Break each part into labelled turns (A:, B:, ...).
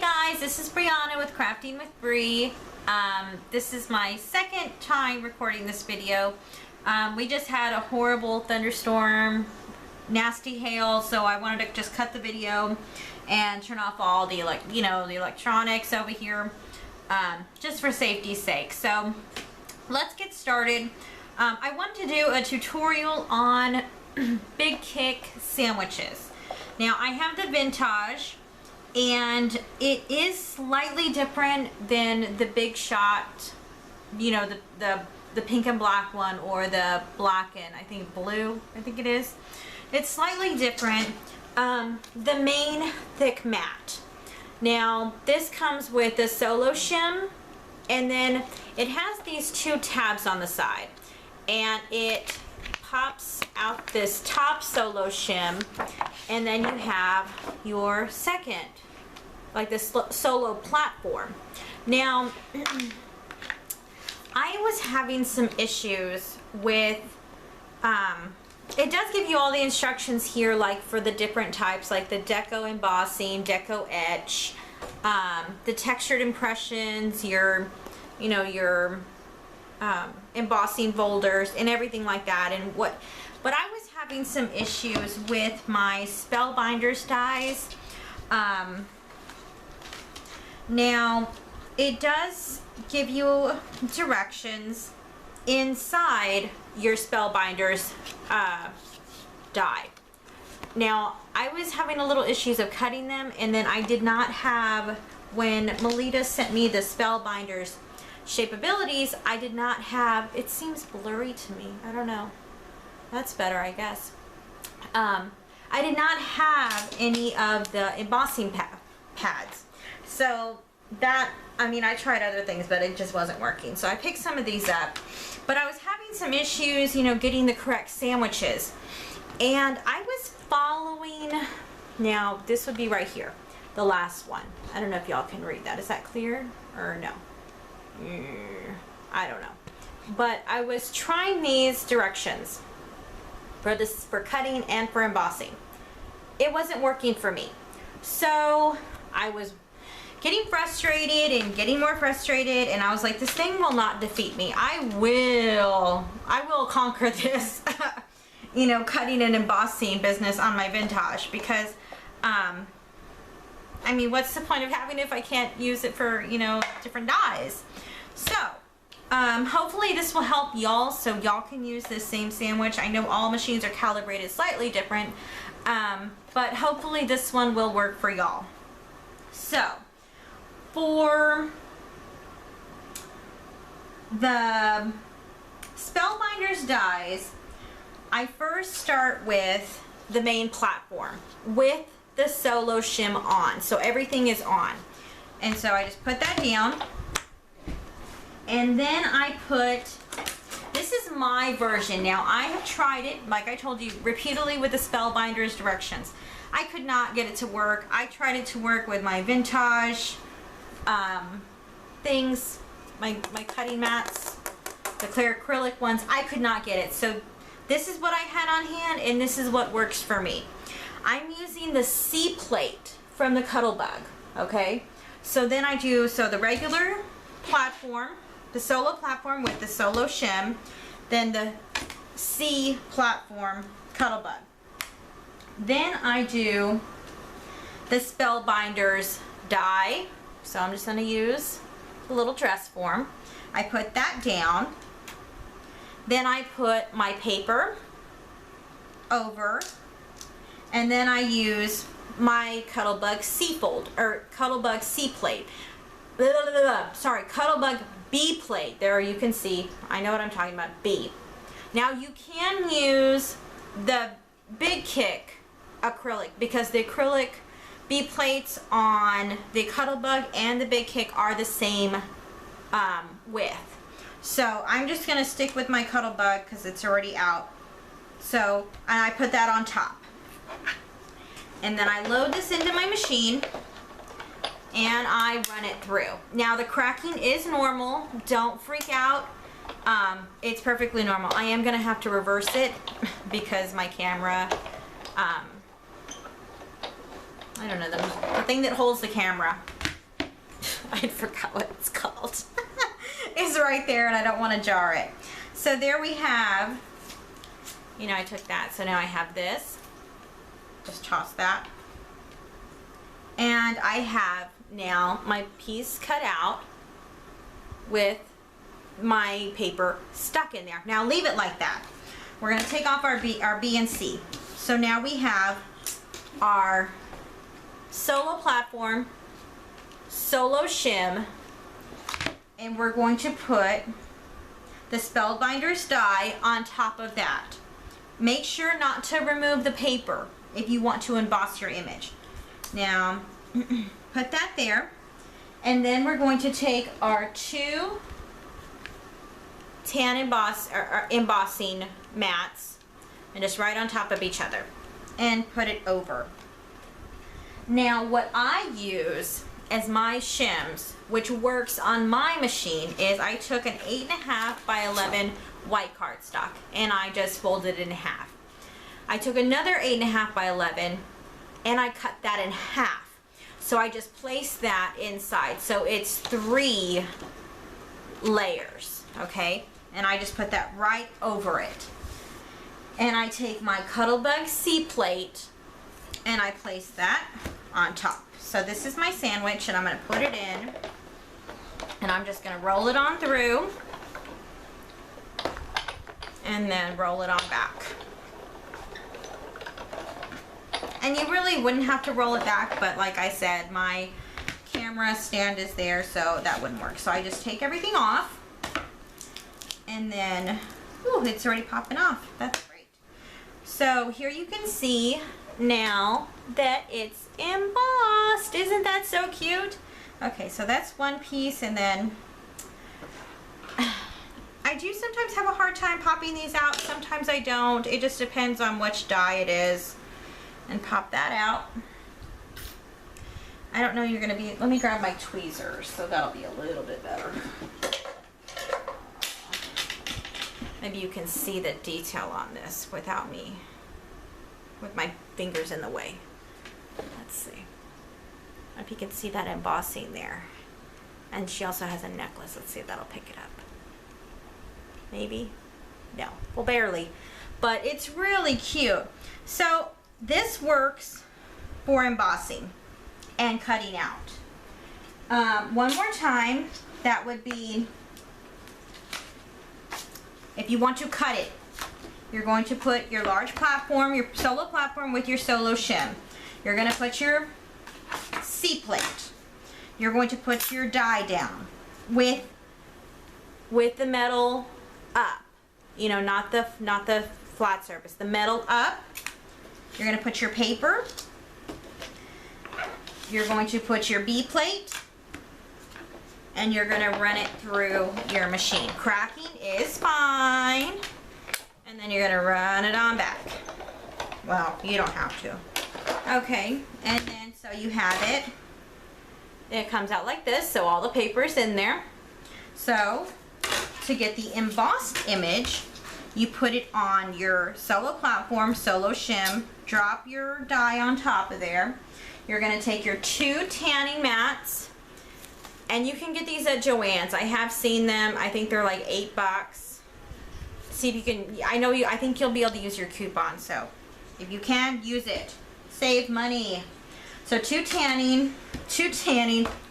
A: guys, this is Brianna with Crafting with Bree. This is my second time recording this video. We just had a horrible thunderstorm, nasty hail, so I wanted to just cut the video and turn off all the the electronics over here, just for safety's sake. So let's get started. I wanted to do a tutorial on Big Kick sandwiches. Now I have the Vintaj, and it is slightly different than the Big Shot, you know, the pink and black one, or the black and I think blue, I think it is. It's slightly different. The main thick mat. Now this comes with a solo shim, and then it has these two tabs on the side, and it pops out this top solo shim, and then you have your second, like this solo platform. Now I was having some issues with it does give you all the instructions here, like for the different types, like the deco embossing, deco etch, the textured impressions, your embossing folders and everything like that. But I was having some issues with my spellbinders dies. Now it does give you directions inside your spellbinders die. Now I was having a little issues of cutting them, and then I did not have, when Melita sent me the spellbinders shapeabilities, I did not have, it seems blurry to me, I don't know, that's better I guess. I did not have any of the embossing pads, so that, I mean, I tried other things, but it just wasn't working, so I picked some of these up. But I was having some issues, getting the correct sandwiches, and I was following, now this would be right here, the last one. I don't know if y'all can read that. Is that clear or no? I don't know, but I was trying these directions for cutting and for embossing. It wasn't working for me, so I was getting frustrated and getting more frustrated, and I was like, this thing will not defeat me. I will conquer this cutting and embossing business on my Vintaj, because I mean, what's the point of having it if I can't use it for different dyes? So hopefully this will help y'all, so y'all can use this same sandwich. I know all machines are calibrated slightly different, but hopefully this one will work for y'all. So for the spellbinders dies, I first start with the main platform with the solo shim on, so everything is on. And so I just put that down, and then I put, this is my version. Now I have tried it, like I told you, repeatedly with the spellbinders directions. I could not get it to work. I tried it to work with my Vintaj things, my cutting mats, the clear acrylic ones. I could not get it. So this is what I had on hand, and this is what works for me. I'm using the C plate from the Cuttlebug, okay? So then I do, so the regular platform, the solo platform with the solo shim, then the C platform Cuttlebug. Then I do the spellbinders die. So I'm just going to use a little dress form. I put that down. Then I put my paper over, and then I use my Cuttlebug C fold, or Cuttlebug C plate. Sorry, Cuttlebug B plate. There you can see. I know what I'm talking about. B. Now you can use the Big Kick acrylic, because the acrylic B plates on the Cuttlebug and the Big Kick are the same width. So I'm just going to stick with my Cuttlebug because it's already out. So, and I put that on top. And then I load this into my machine, and I run it through. Now the cracking is normal. Don't freak out. It's perfectly normal. I am going to have to reverse it because my camera, I don't know, the thing that holds the camera I forgot what it's called. It's right there and I don't want to jar it. So there we have, you know, I took that. So now I have this. Just toss that. And I have now my piece cut out with my paper stuck in there. Now leave it like that. We're going to take off our B and C. So now we have our solo platform, solo shim, and we're going to put the Spellbinders die on top of that. Make sure not to remove the paper if you want to emboss your image. Now, put that there, and then we're going to take our two tan embossing mats and just right on top of each other and put it over. Now, what I use as my shims, which works on my machine, is I took an 8.5 by 11 white cardstock and I just folded it in half. I took another 8.5 by 11 and I cut that in half. So I just placed that inside. So it's 3 layers, okay? And I just put that right over it. And I take my Cuttlebug C plate and I place that on top. So this is my sandwich and I'm going to put it in and I'm just going to roll it on through and then roll it on back. And you really wouldn't have to roll it back, but like I said, my camera stand is there, so that wouldn't work. So I just take everything off and then, ooh, it's already popping off. That's great. So here you can see now that it's embossed. Isn't that so cute? Okay, so that's one piece, and then I do sometimes have a hard time popping these out. Sometimes I don't. It just depends on which die it is. And pop that out. I don't know you're gonna be, let me grab my tweezers so that'll be a little bit better. Maybe you can see the detail on this without me, with my fingers in the way. Let's see. If you can see that embossing there. And she also has a necklace. Let's see if that'll pick it up. Maybe? No. Well, barely. But it's really cute. So this works for embossing and cutting out. One more time, that would be, if you want to cut it, you're going to put your large platform, your solo platform with your solo shim. You're going to put your C plate. You're going to put your die down with the metal up. You know, not the flat surface, the metal up. You're going to put your paper. You're going to put your B plate. And you're going to run it through your machine. Cracking is fine. And then you're going to run it on back. Well, you don't have to. Okay, and then so you have it. It comes out like this, so all the paper is in there. So, to get the embossed image, you put it on your solo platform, solo shim, drop your die on top of there. You're going to take your 2 tanning mats, and you can get these at Joann's. I have seen them. I think they're like $8. See if you can, I think you'll be able to use your coupon, so if you can, use it. Save money. So 2 tanning,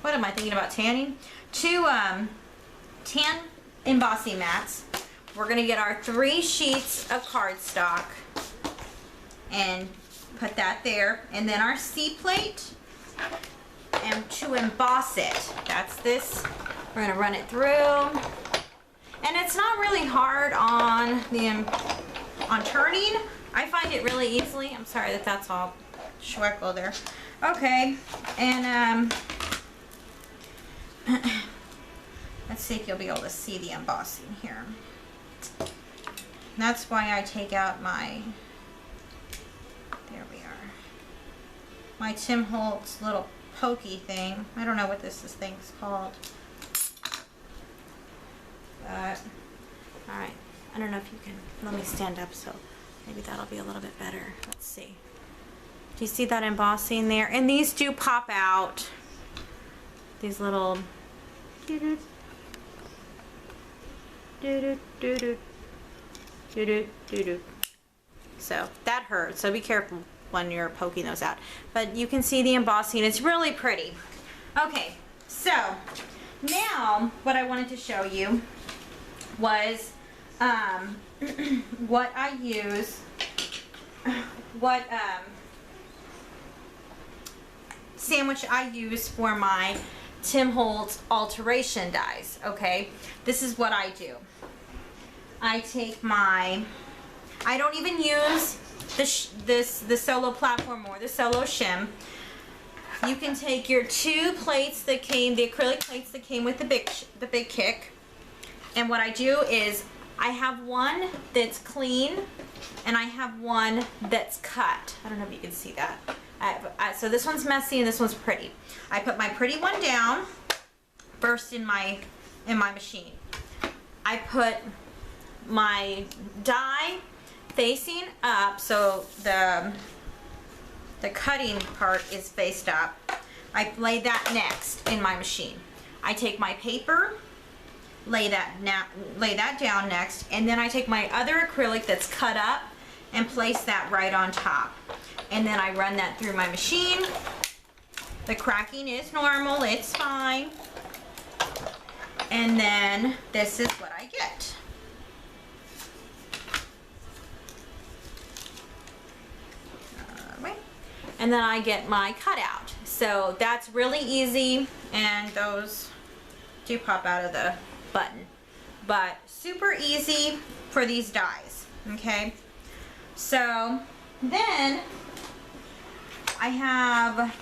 A: what am I thinking about tanning? 2 tan embossing mats. We're gonna get our 3 sheets of cardstock and put that there. And then our C plate, and to emboss it, that's this. We're gonna run it through. And it's not really hard on turning. I find it really easily. I'm sorry that that's all schweckle there. Okay, and let's see if you'll be able to see the embossing here. That's why I take out my, there we are, my Tim Holtz little pokey thing. I don't know what this thing's called. But, alright, I don't know if you can, let me stand up so maybe that'll be a little bit better. Let's see. Do you see that embossing there? And these do pop out. These little So that hurts, so be careful when you're poking those out. But you can see the embossing, it's really pretty. Okay, so now what I wanted to show you was what I use, sandwich I use for my Tim Holtz alteration dies. Okay, this is what I do. I take my, I don't even use the solo platform or the solo shim. You can take your two plates that came, the acrylic plates that came with the big kick, and what I do is I have one that's clean and I have one that's cut. I don't know if you can see that. So this one's messy and this one's pretty. I put my pretty one down first in my machine. I put my die facing up, so the cutting part is faced up. I lay that next in my machine. I take my paper, lay that down next, and then I take my other acrylic that's cut up and place that right on top. And then I run that through my machine. The cracking is normal, it's fine. And then this is what I get. And then I get my cutout. So that's really easy, and those do pop out of the button. But super easy for these dies, okay? So then I have,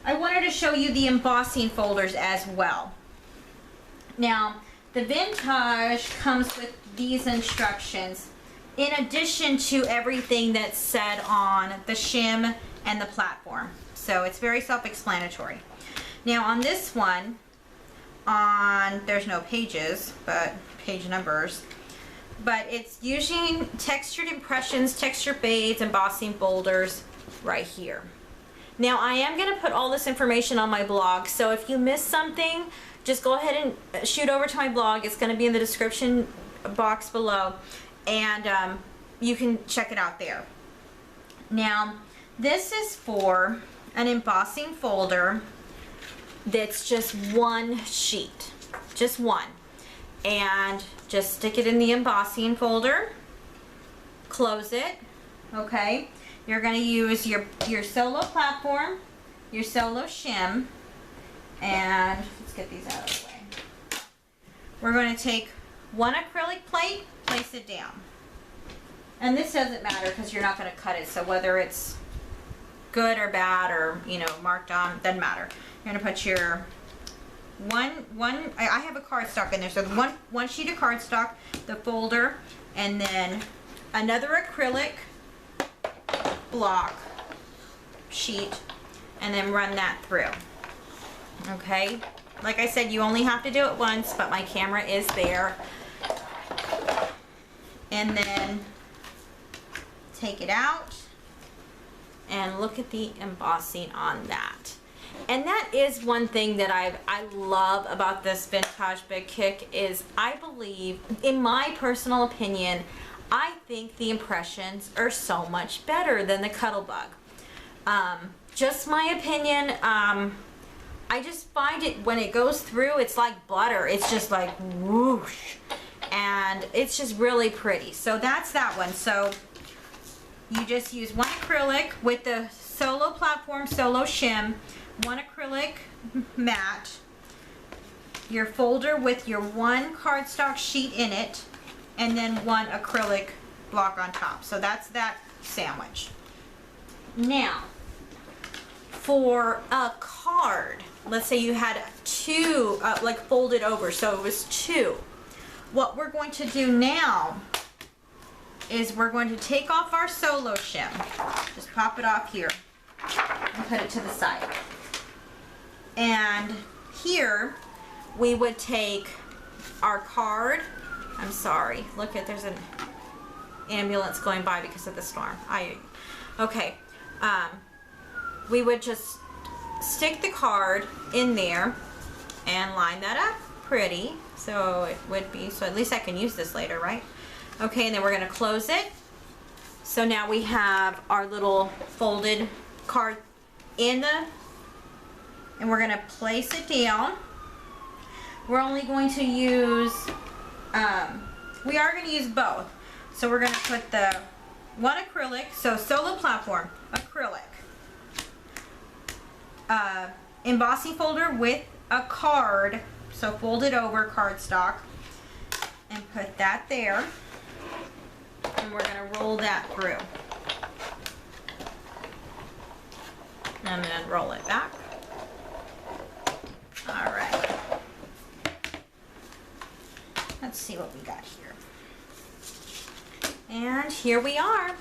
A: I wanted to show you the embossing folders as well. Now, the Vintaj comes with these instructions in addition to everything that's said on the shim and the platform. So it's very self-explanatory. Now on this one, there's no pages, but page numbers, but it's using textured impressions, texture fades, embossing folders right here. Now I am going to put all this information on my blog, so if you miss something, just go ahead and shoot over to my blog. It's going to be in the description box below, and you can check it out there. Now this is for an embossing folder that's just one sheet, just one, and just stick it in the embossing folder, close it. Okay, you're going to use your solo platform, your solo shim, and let's get these out of the way. We're going to take one acrylic plate, place it down. And this doesn't matter because you're not going to cut it, so whether it's good or bad or, you know, marked on, doesn't matter. You're going to put your I have a cardstock in there, so the one sheet of cardstock, the folder, and then another acrylic block sheet, and then run that through. Okay, like I said, you only have to do it once, but my camera is there. And then take it out and look at the embossing on that. And that is one thing that I love about this Vintaj Big Kick is I believe, in my personal opinion, I think the impressions are so much better than the Cuttlebug. Just my opinion. I just find it, when it goes through, it's like butter. It's just like whoosh. And it's just really pretty. So that's that one. So you just use one acrylic with the solo platform, solo shim, one acrylic mat, your folder with your one cardstock sheet in it, and then one acrylic block on top. So that's that sandwich. Now, for a card, let's say you had two, like folded over, so it was two. What we're going to do now is we're going to take off our solo shim. Just pop it off here and put it to the side. And here we would take our card. I'm sorry, look at, there's an ambulance going by because of the storm. Okay, we would just stick the card in there and line that up pretty. So it would be, so at least I can use this later, right? Okay, and then we're gonna close it. So now we have our little folded card in the, and we're gonna place it down. We're only going to use, we are gonna use both. So we're gonna put the one acrylic, so solo platform, acrylic, embossing folder with a card, so fold it over cardstock, and put that there, and we're gonna roll that through. And then roll it back. All right. Let's see what we got here. And here we are.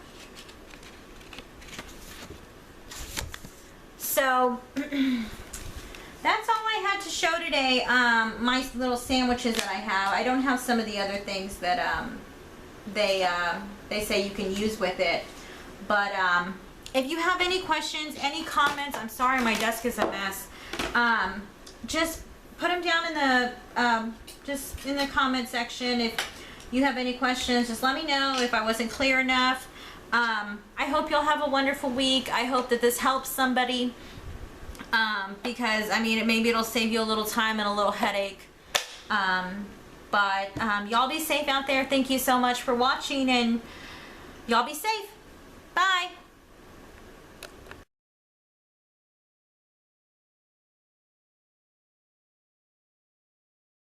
A: So that's all I had to show today. My little sandwiches that I have. I don't have some of the other things that they say you can use with it. But if you have any questions, any comments, I'm sorry my desk is a mess. Just put them down in the just in the comment section. If you have any questions, just let me know if I wasn't clear enough. I hope you'll have a wonderful week. I hope that this helps somebody, because I mean, maybe it'll save you a little time and a little headache. But y'all be safe out there. Thank you so much for watching, and y'all be safe. Bye.